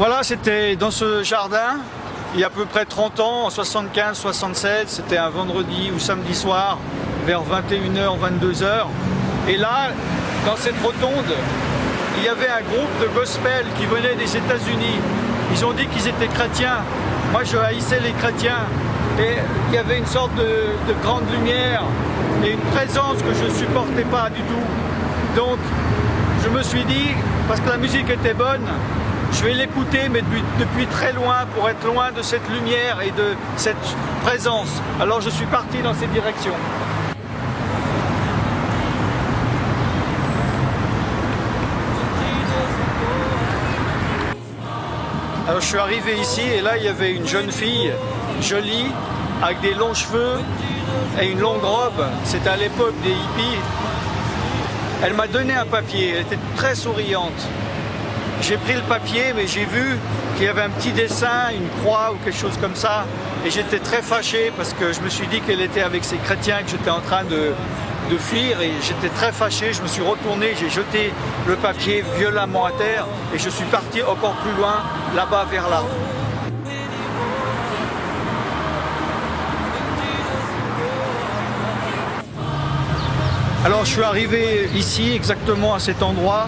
Voilà, c'était dans ce jardin, il y a à peu près 30 ans, en 75-67, c'était un vendredi ou samedi soir, vers 21h, 22h. Et là, dans cette rotonde, il y avait un groupe de gospel qui venait des États-Unis. Ils ont dit qu'ils étaient chrétiens. Moi, je haïssais les chrétiens. Et il y avait une sorte de grande lumière et une présence que je ne supportais pas du tout. Donc, je me suis dit, parce que la musique était bonne, je vais l'écouter, mais depuis très loin, pour être loin de cette lumière et de cette présence. Alors je suis parti dans cette direction. Alors je suis arrivé ici et là il y avait une jeune fille, jolie, avec des longs cheveux et une longue robe. C'était à l'époque des hippies. Elle m'a donné un papier, elle était très souriante. J'ai pris le papier, mais j'ai vu qu'il y avait un petit dessin, une croix ou quelque chose comme ça. Et j'étais très fâché parce que je me suis dit qu'elle était avec ces chrétiens que j'étais en train de fuir. Et j'étais très fâché, je me suis retourné, j'ai jeté le papier violemment à terre. Et je suis parti encore plus loin, là-bas vers là. Alors je suis arrivé ici, exactement à cet endroit.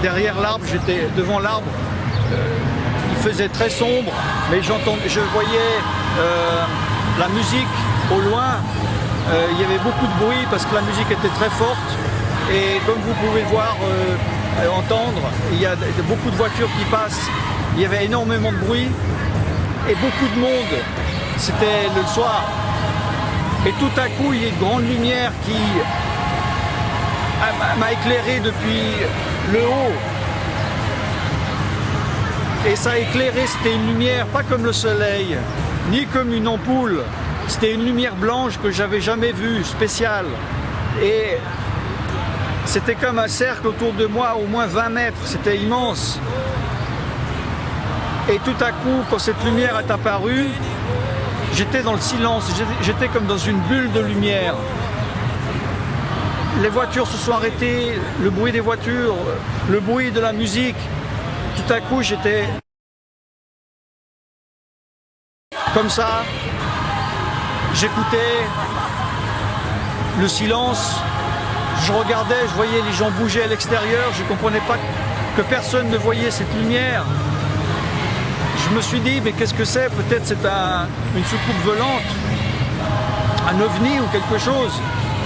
Derrière l'arbre, j'étais devant l'arbre, il faisait très sombre, mais je voyais la musique au loin, il y avait beaucoup de bruit parce que la musique était très forte et comme vous pouvez voir, entendre, il y a beaucoup de voitures qui passent, il y avait énormément de bruit et beaucoup de monde, c'était le soir et tout à coup il y a une grande lumière qui m'a éclairé depuis le haut. Et ça a éclairé, c'était une lumière, pas comme le soleil, ni comme une ampoule. C'était une lumière blanche que j'avais jamais vue, spéciale. Et c'était comme un cercle autour de moi, au moins 20 mètres, c'était immense. Et tout à coup, quand cette lumière est apparue, j'étais dans le silence, j'étais comme dans une bulle de lumière. Les voitures se sont arrêtées, le bruit des voitures, le bruit de la musique. Tout à coup, j'étais comme ça. J'écoutais le silence. Je regardais, je voyais les gens bouger à l'extérieur. Je ne comprenais pas que personne ne voyait cette lumière. Je me suis dit, mais qu'est-ce que c'est? Peut-être c'est une soucoupe volante, un ovni ou quelque chose.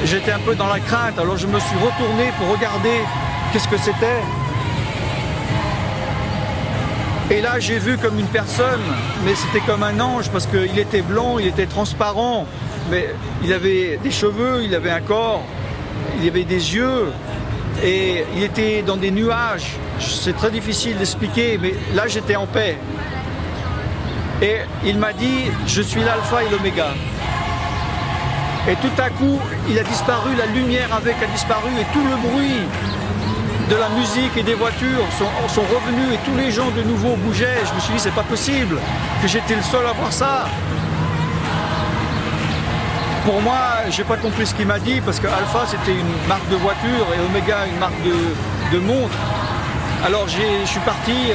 J'étais un peu dans la crainte, alors je me suis retourné pour regarder qu'est-ce que c'était. Et là, j'ai vu comme une personne, mais c'était comme un ange parce qu'il était blanc, il était transparent, mais il avait des cheveux, il avait un corps, il avait des yeux, et il était dans des nuages. C'est très difficile d'expliquer, mais là, j'étais en paix. Et il m'a dit, je suis l'alpha et l'oméga. Et tout à coup, il a disparu, la lumière avec a disparu et tout le bruit de la musique et des voitures sont revenus et tous les gens de nouveau bougeaient. Je me suis dit, c'est pas possible que j'étais le seul à voir ça. Pour moi, j'ai pas compris ce qu'il m'a dit parce que Alpha c'était une marque de voiture et Omega une marque de montre. Alors je suis parti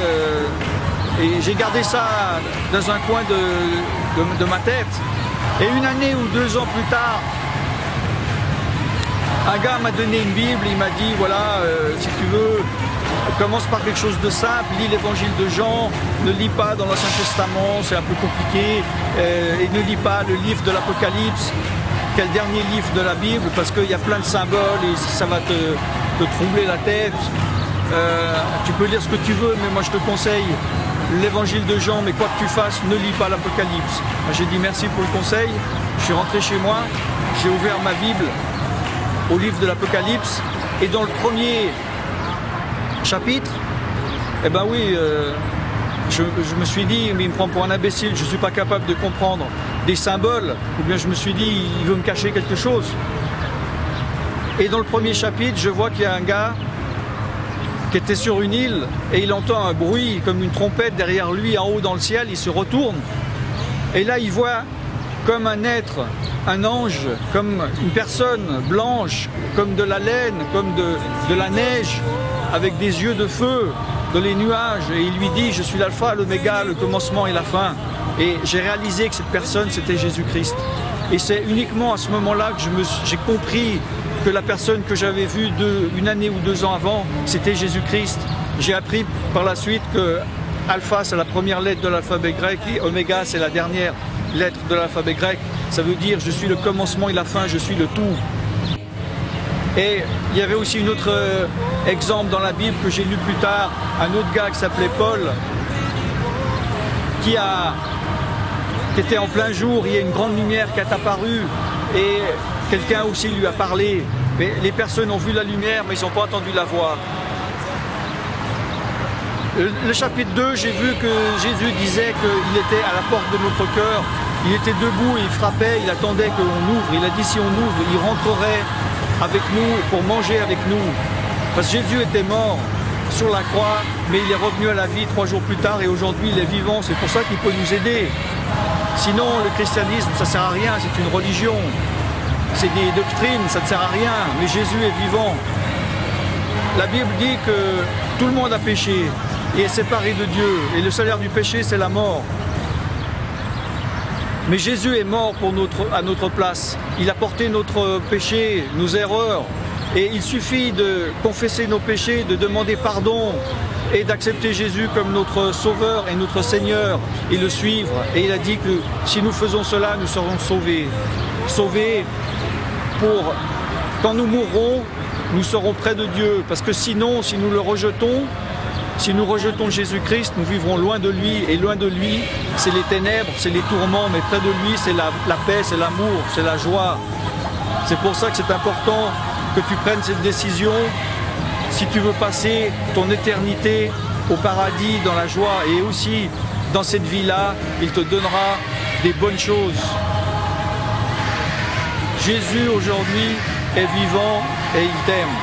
et j'ai gardé ça dans un coin de ma tête. Et une année ou 2 ans plus tard, un gars m'a donné une Bible, il m'a dit, voilà, si tu veux, commence par quelque chose de simple, lis l'évangile de Jean, ne lis pas dans l'Ancien Testament, c'est un peu compliqué, et ne lis pas le livre de l'Apocalypse, qui est le dernier livre de la Bible, parce qu'il y a plein de symboles et ça va te troubler la tête. Tu peux lire ce que tu veux, mais moi je te conseille l'évangile de Jean, mais quoi que tu fasses, ne lis pas l'Apocalypse. J'ai dit merci pour le conseil, je suis rentré chez moi, j'ai ouvert ma Bible au livre de l'Apocalypse, et dans le premier chapitre, eh ben oui, je me suis dit, mais il me prend pour un imbécile, je ne suis pas capable de comprendre des symboles, ou bien je me suis dit, il veut me cacher quelque chose. Et dans le premier chapitre, je vois qu'il y a un gars qui était sur une île et il entend un bruit comme une trompette derrière lui en haut dans le ciel, il se retourne et là il voit comme un être, un ange, comme une personne blanche, comme de la laine, comme de la neige, avec des yeux de feu dans les nuages. Et il lui dit, je suis l'alpha, l'oméga, le commencement et la fin. Et j'ai réalisé que cette personne, c'était Jésus-Christ. Et c'est uniquement à ce moment-là que j'ai compris que la personne que j'avais vue une année ou 2 ans avant, c'était Jésus-Christ. J'ai appris par la suite que alpha, c'est la première lettre de l'alphabet grec, et oméga, c'est la dernière lettre de l'alphabet grec. Ça veut dire je suis le commencement et la fin, je suis le tout. Et il y avait aussi un autre exemple dans la Bible que j'ai lu plus tard, un autre gars qui s'appelait Paul, qui était en plein jour, il y a une grande lumière qui est apparue et quelqu'un aussi lui a parlé. Mais les personnes ont vu la lumière mais ils n'ont pas entendu la voix. Le chapitre 2, j'ai vu que Jésus disait qu'il était à la porte de notre cœur. Il était debout, il frappait, il attendait qu'on ouvre. Il a dit si on ouvre, il rentrerait avec nous pour manger avec nous. Parce que Jésus était mort sur la croix, mais il est revenu à la vie 3 jours plus tard et aujourd'hui il est vivant. C'est pour ça qu'il peut nous aider. Sinon, le christianisme, ça ne sert à rien, c'est une religion. C'est des doctrines, ça ne sert à rien. Mais Jésus est vivant. La Bible dit que tout le monde a péché et est séparé de Dieu. Et le salaire du péché, c'est la mort. Mais Jésus est mort à notre place. Il a porté notre péché, nos erreurs. Et il suffit de confesser nos péchés, de demander pardon et d'accepter Jésus comme notre Sauveur et notre Seigneur et le suivre. Et il a dit que si nous faisons cela, nous serons sauvés. Sauvés pour, quand nous mourrons, nous serons près de Dieu. Parce que sinon, si nous le rejetons, si nous rejetons Jésus-Christ, nous vivrons loin de lui. Et loin de lui, c'est les ténèbres, c'est les tourments. Mais près de lui, c'est la paix, c'est l'amour, c'est la joie. C'est pour ça que c'est important que tu prennes cette décision. Si tu veux passer ton éternité au paradis, dans la joie, et aussi dans cette vie-là, il te donnera des bonnes choses. Jésus aujourd'hui est vivant et il t'aime.